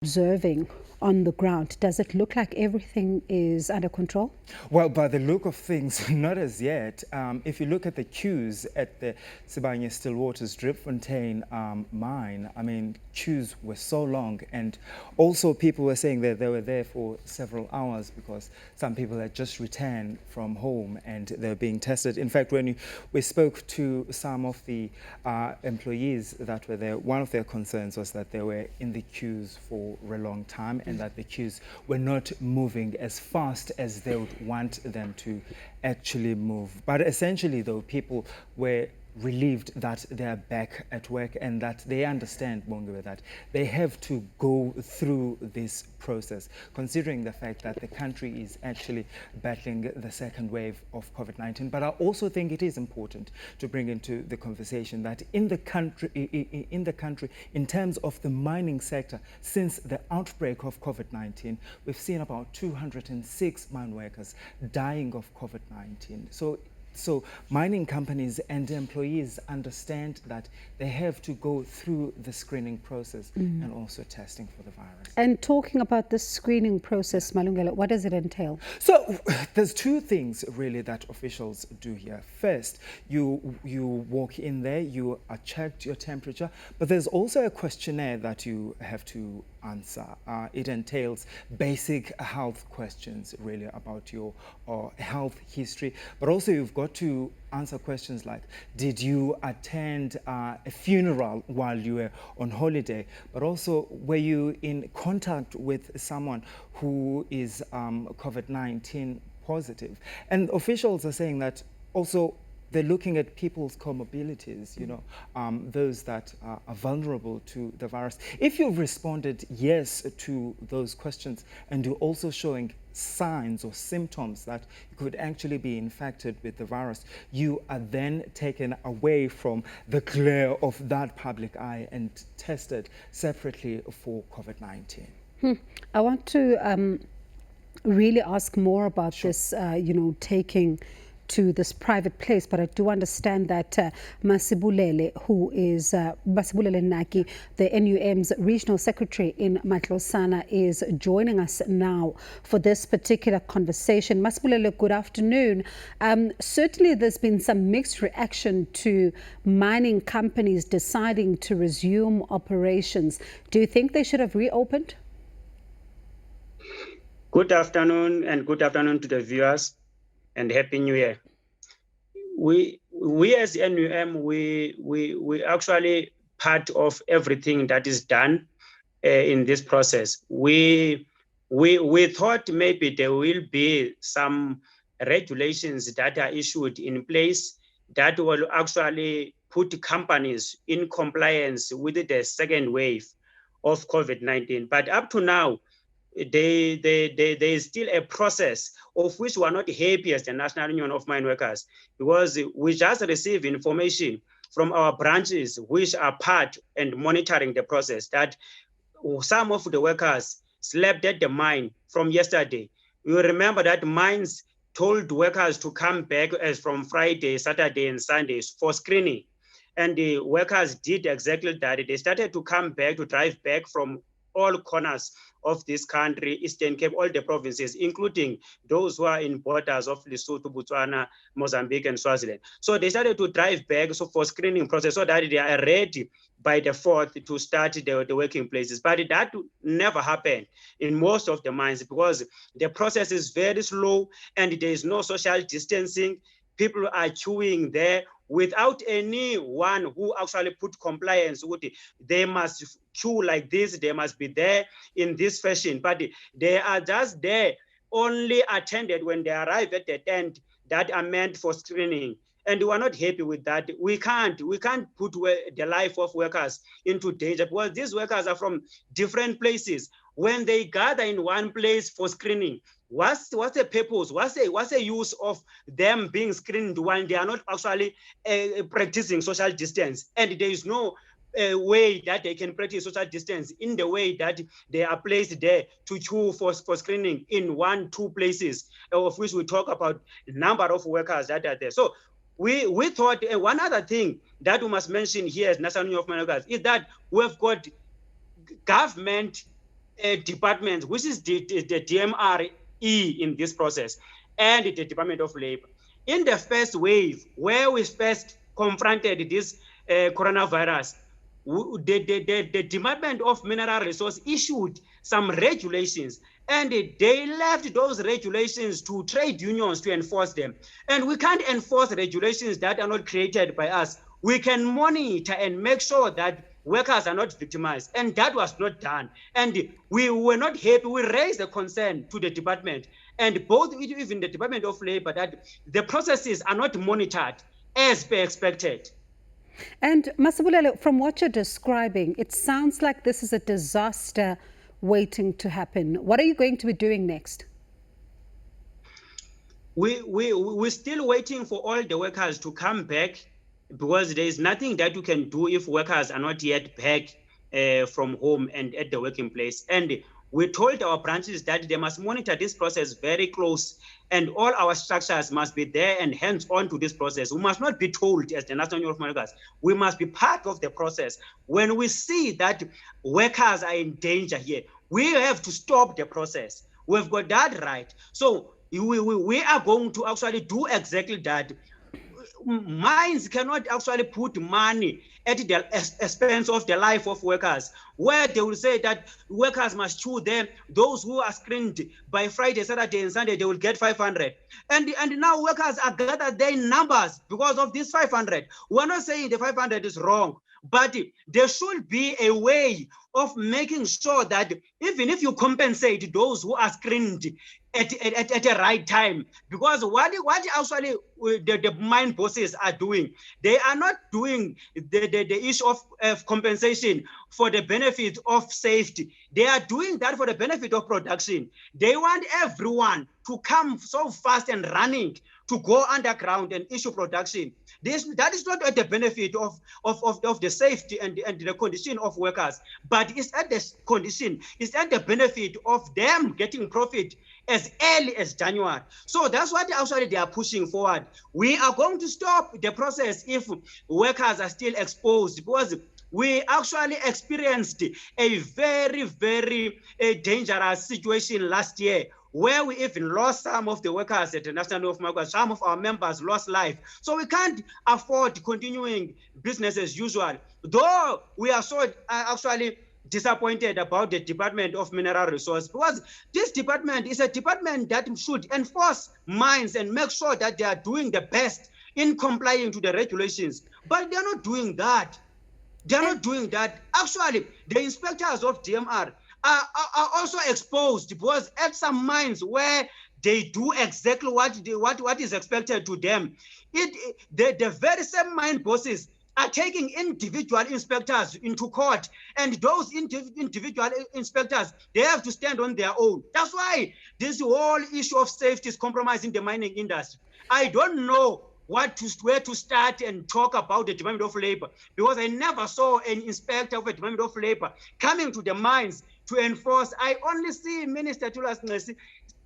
observing on the ground, does it look like everything is under control? Well, by the look of things, not as yet. If you look at the queues at the Sibanye Stillwater's Dripfontein mine, I mean, queues were so long, and also people were saying that they were there for several hours because some people had just returned from home and they're being tested. In fact, when we spoke to some of the employees that were there, one of their concerns was that they were in the queues for a long time and that the queues were not moving as fast as they would want them to actually move. But essentially, though, people were relieved that they are back at work and that they understand, Bongiwe, that they have to go through this process, considering the fact that the country is actually battling the second wave of COVID-19. But I also think it is important to bring into the conversation that in the country, in terms of the mining sector, since the outbreak of COVID-19, we've seen about 206 mine workers dying of COVID-19. So mining companies and employees understand that they have to go through the screening process and also testing for the virus. And talking about this screening process, Malungelo, what does it entail? So there's two things really that officials do here. First, you walk in there, you are checked your temperature, but there's also a questionnaire that you have to answer. It entails basic health questions really about your health history, but also you've got to answer questions like, did you attend a funeral while you were on holiday? But also, were you in contact with someone who is COVID-19 positive? And officials are saying that also they're looking at people's comorbidities, those that are vulnerable to the virus. If you've responded yes to those questions and you're also showing signs or symptoms that you could actually be infected with the virus, you are then taken away from the glare of that public eye and tested separately for COVID-19. I want to really ask more about this, taking to this private place, but I do understand that Masibulele, who is Masibulele Naki, the NUM's regional secretary in Matlosana, is joining us now for this particular conversation. Masibulele, good afternoon. Certainly there's been some mixed reaction to mining companies deciding to resume operations. Do you think they should have reopened? Good afternoon, and good afternoon to the viewers, and Happy New Year. We as NUM, we actually part of everything that is done in this process. We thought maybe there will be some regulations that are issued in place that will actually put companies in compliance with the second wave of COVID-19. But up to now, there is still a process of which we are not happy as the National Union of Mine Workers, because we just receive information from our branches which are part and monitoring the process that some of the workers slept at the mine from yesterday. You remember that mines told workers to come back as from Friday, Saturday, and Sundays for screening. And the workers did exactly that. They started to come back, to drive back from all corners of this country, Eastern Cape, all the provinces, including those who are in borders of Lesotho, Botswana, Mozambique, and Swaziland. So they started to drive back for screening process so that they are ready by the 4th to start the working places. But that never happened in most of the mines because the process is very slow and there is no social distancing. People are queuing there without anyone who actually put compliance with it. They must queue like this, they must be there in this fashion, but they are just there, only attended when they arrive at the tent that are meant for screening. And we are not happy with that. We can't put the life of workers into danger because these workers are from different places. When they gather in one place for screening, what's the purpose? What's the use of them being screened when they are not actually practicing social distance? And there is no way that they can practice social distance in the way that they are placed there to queue for screening in 1-2 places, of which we talk about the number of workers that are there. So we thought one other thing that we must mention here as National Union of Mine Workers is that we've got government departments, which is the DMRE in this process, and the Department of Labor. In the first wave, where we first confronted this coronavirus, the Department of Mineral Resources issued some regulations, and they left those regulations to trade unions to enforce them. And we can't enforce regulations that are not created by us. We can monitor and make sure that workers are not victimized, and that was not done. And we were not happy. We raised a concern to the department, and both even the Department of Labor, that the processes are not monitored as per expected. And Masibulelo, from what you're describing, it sounds like this is a disaster waiting to happen. What are you going to be doing next? We're still waiting for all the workers to come back, because there is nothing that you can do if workers are not yet back from home and at the working place. And we told our branches that they must monitor this process very close, and all our structures must be there and hands-on to this process. We must not be told as the National Union of Mineworkers. We must be part of the process. When we see that workers are in danger here, we have to stop the process. We've got that right. So we are going to actually do exactly that. Mines cannot actually put money at the expense of the life of workers, where they will say that workers must choose them. Those who are screened by Friday, Saturday, and Sunday, they will get 500. And now workers are gathered their numbers because of this 500. We're not saying the 500 is wrong, but there should be a way of making sure that even if you compensate those who are screened at the right time, because what actually the mine bosses are doing, they are not doing the issue of compensation for the benefit of safety. They are doing that for the benefit of production. They want everyone to come so fast and running to go underground and issue production. That is not at the benefit of the safety and the condition of workers, but it's at the condition, it's at the benefit of them getting profit as early as January. So that's what actually they are pushing forward. We are going to stop the process if workers are still exposed, because we actually experienced a very, very dangerous situation last year, where we even lost some of the workers at the National Union of Mineworkers. Some of our members lost life. So we can't afford continuing business as usual. Though we are so actually disappointed about the Department of Mineral Resources, because this department is a department that should enforce mines and make sure that they are doing the best in complying to the regulations. But they're not doing that. They're not doing that. Actually, the inspectors of DMR are also exposed, because at some mines where they do exactly what is expected to them, the very same mine bosses are taking individual inspectors into court, and those individual inspectors, they have to stand on their own. That's why this whole issue of safety is compromising the mining industry. I don't know where to start and talk about the Department of Labor, because I never saw an inspector of the Department of Labor coming to the mines to enforce. I only see Minister Tulas Nesi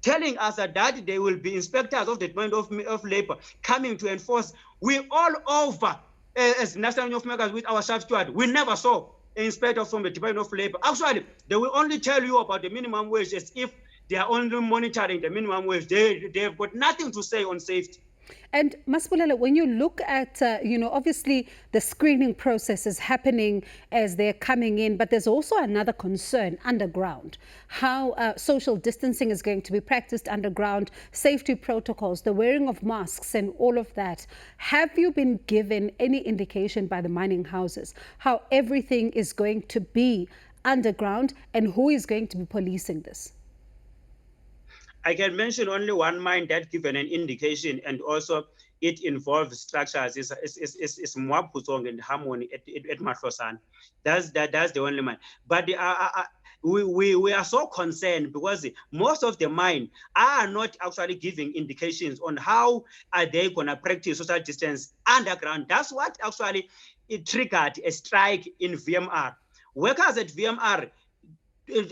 telling us that they will be inspectors of the Department of Labor coming to enforce. We all over as National Union of Mineworkers with our staff steward, we never saw an inspector from the Department of Labor. Actually, they will only tell you about the minimum wage as if they are only monitoring the minimum wage. They've got nothing to say on safety. And Masibulelo, when you look at, obviously the screening process is happening as they're coming in, but there's also another concern underground, how social distancing is going to be practiced underground, safety protocols, the wearing of masks and all of that. Have you been given any indication by the mining houses how everything is going to be underground and who is going to be policing this? I can mention only one mine that given an indication, and also it involves structures. It's Mwapusong and Harmony at Matlosan. That's the only mine. But we are so concerned because most of the mine are not actually giving indications on how are they going to practice social distance underground. That's what actually it triggered a strike in VMR. Workers at VMR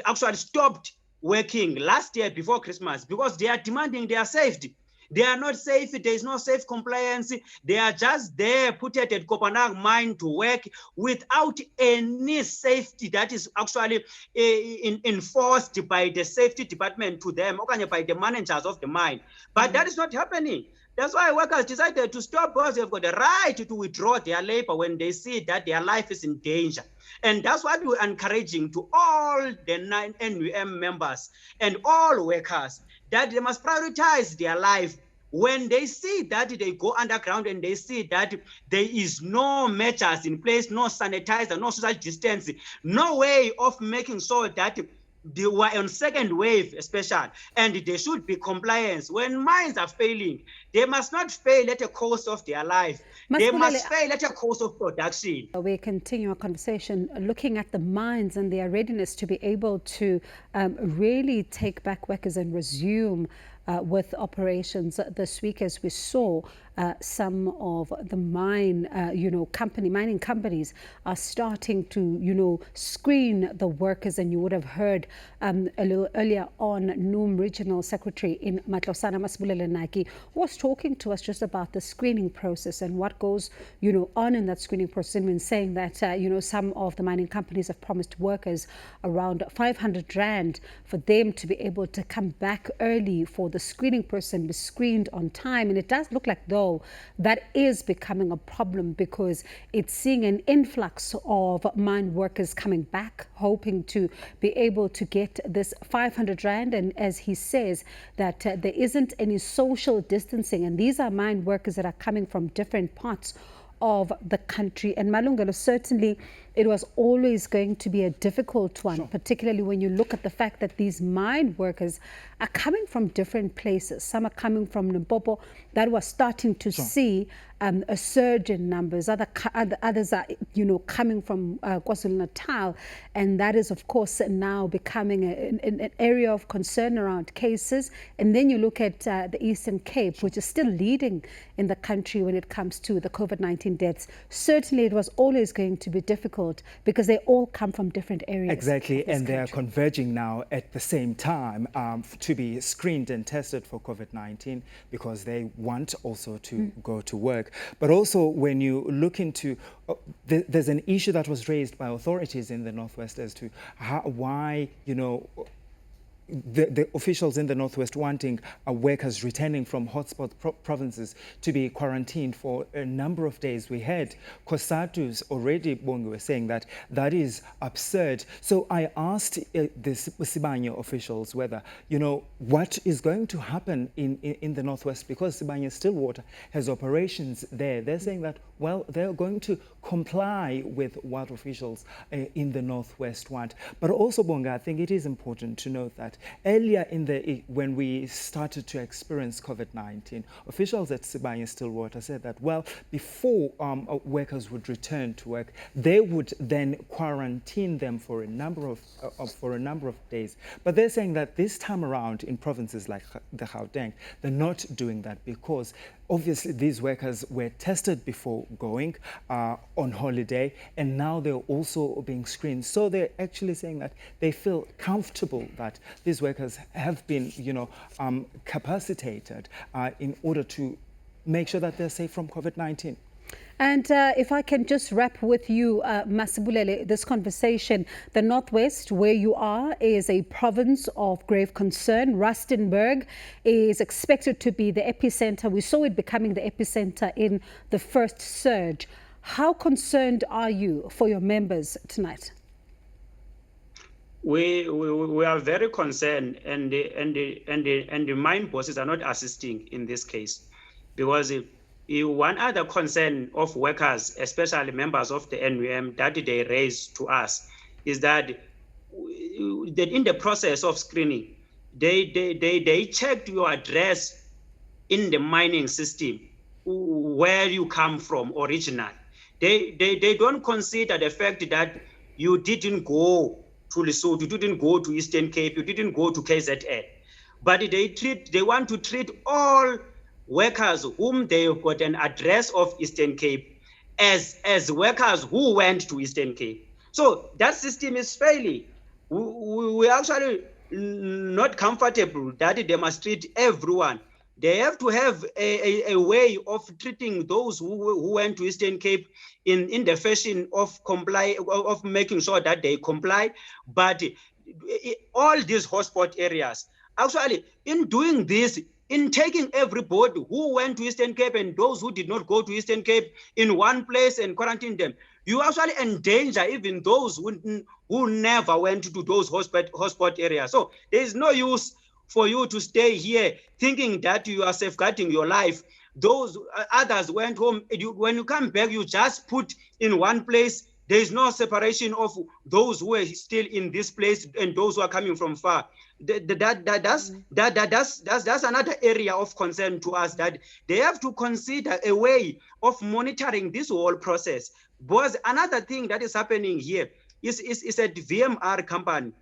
actually stopped working last year before Christmas because they are demanding their safety. They are not safe. There is no safe compliance. They are just there, put at Kopanang mine to work without any safety that is actually enforced by the safety department to them, or by the managers of the mine. But that is not happening. That's why workers decided to stop, because they've got the right to withdraw their labor when they see that their life is in danger. And that's what we're encouraging to all the 9 NUM members and all workers, that they must prioritize their life. When they see that they go underground and they see that there is no measures in place, no sanitizer, no social distancing, no way of making sure that they were on second wave especially, and there should be compliance. When mines are failing, they must not fail at the cost of their life. They must fail at the cost of production. We continue our conversation looking at the mines and their readiness to be able to really take back workers and resume with operations this week, as we saw some of the mining companies are starting to, screen the workers. And you would have heard a little earlier on, NUM Regional Secretary in Matlosana, Masibulele Naki, was talking to us just about the screening process and what goes, on in that screening process, and saying that, some of the mining companies have promised workers around 500 Rand for them to be able to come back early for the screening process and be screened on time. And it does look like, though, that is becoming a problem, because it's seeing an influx of mine workers coming back, hoping to be able to get this 500 Rand. And as he says, that there isn't any social distancing. And these are mine workers that are coming from different parts of the country. And Malungelo, certainly it was always going to be a difficult one, particularly when you look at the fact that these mine workers are coming from different places. Some are coming from Limpopo, that was starting to see a surge in numbers. Others are, coming from KwaZulu-Natal, and that is, of course, now becoming an area of concern around cases. And then you look at the Eastern Cape, which is still leading in the country when it comes to the COVID-19 deaths. Certainly, it was always going to be difficult because they all come from different areas. Exactly, and they are converging now at the same time to be screened and tested for COVID-19, because they want also to go to work. But also, when you look into, there's an issue that was raised by authorities in the Northwest as to why, the officials in the Northwest wanting workers returning from hotspot provinces to be quarantined for a number of days. We heard Kosatu's already, Bongi was saying that that is absurd. So I asked the Sibanye officials whether, what is going to happen in the Northwest, because Sibanye Stillwater has operations there. They're saying that, well, they're going to comply with what officials in the Northwest want. But also, Bonga, I think it is important to note that earlier when we started to experience COVID-19, officials at Sibanye Stillwater said that, well, before workers would return to work, they would then quarantine them for a number of days. But they're saying that this time around in provinces like the Gauteng, they're not doing that, because obviously these workers were tested before going on holiday, and now they're also being screened. So they're actually saying that they feel comfortable that these workers have been, capacitated in order to make sure that they're safe from COVID-19. And if I can just wrap with you, Masibulele, this conversation, the Northwest, where you are, is a province of grave concern. Rustenburg is expected to be the epicenter. We saw it becoming the epicenter in the first surge. How concerned are you for your members tonight? We are very concerned, and the mine bosses are not assisting in this case, because one other concern of workers, especially members of the NUM, that they raise to us is that in the process of screening, they checked your address in the mining system, where you come from originally. They don't consider the fact that you didn't go to Lesotho, you didn't go to Eastern Cape, you didn't go to KZN, but they want to treat all workers whom they've got an address of Eastern Cape as workers who went to Eastern Cape. So that system is failing. We actually not comfortable that they must treat everyone They have to have a way of treating those who went to Eastern Cape in the fashion of making sure that they comply. But all these hotspot areas, actually, in doing this, in taking everybody who went to Eastern Cape and those who did not go to Eastern Cape in one place and quarantine them, you actually endanger even those who never went to those hotspot areas. So there is no use for you to stay here thinking that you are safeguarding your life. Those others went home. When you come back, you just put in one place. There is no separation of those who are still in this place and those who are coming from far. That's another area of concern to us, that they have to consider a way of monitoring this whole process. Because another thing that is happening here is a VMR company.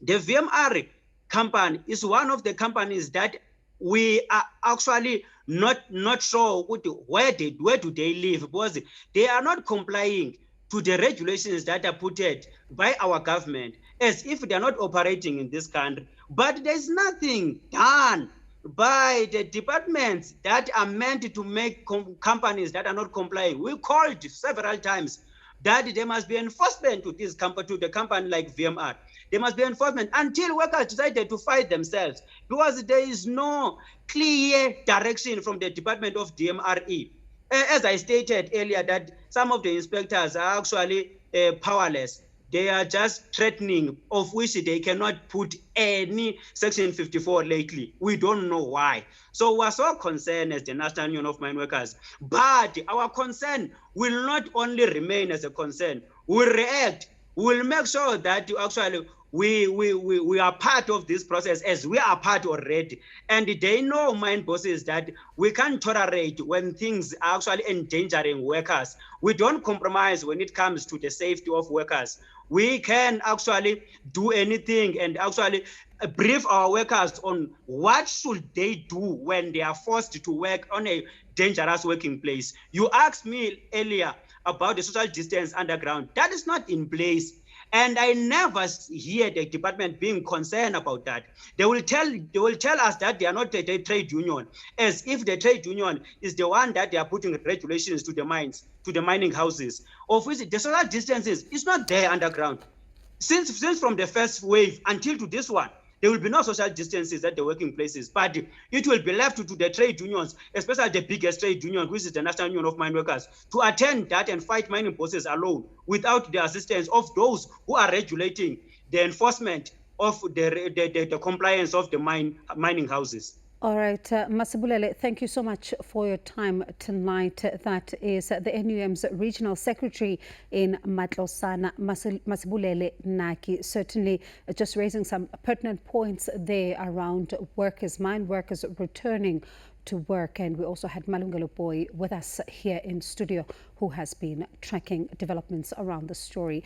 The VMR company is one of the companies that we are actually not sure where do they live, because they are not complying to the regulations that are put by our government, as if they are not operating in this country. But there's nothing done by the departments that are meant to make companies that are not complying. We called several times that there must be enforcement to the company like VMR. There must be enforcement until workers decided to fight themselves, because there is no clear direction from the Department of DMRE. As I stated earlier, that some of the inspectors are actually powerless. They are just threatening, of which they cannot put any Section 54 lately. We don't know why. So we're so concerned as the National Union of Mine Workers. But our concern will not only remain as a concern. We'll react. We'll make sure that actually we are part of this process, as we are part already. And they know, mine bosses, that we can't tolerate when things are actually endangering workers. We don't compromise when it comes to the safety of workers. We can actually do anything and actually brief our workers on what should they do when they are forced to work on a dangerous working place. You asked me earlier about the social distance underground. That is not in place. And I never hear the department being concerned about that. They will tell us that they are not a trade union, as if the trade union is the one that they are putting regulations to the mines, to the mining houses, of which the social distances is not there underground. Since from the first wave until to this one, there will be no social distances at the working places, but it will be left to the trade unions, especially the biggest trade union, which is the National Union of Mine Workers, to attend that and fight mining bosses alone without the assistance of those who are regulating the enforcement of the compliance of the mining houses. All right, Masibulele, thank you so much for your time tonight. That is the NUM's Regional Secretary in Matlosana, Masibulele Naki. Certainly just raising some pertinent points there around workers, mine workers returning to work. And we also had Malungelo Boy with us here in studio, who has been tracking developments around the story.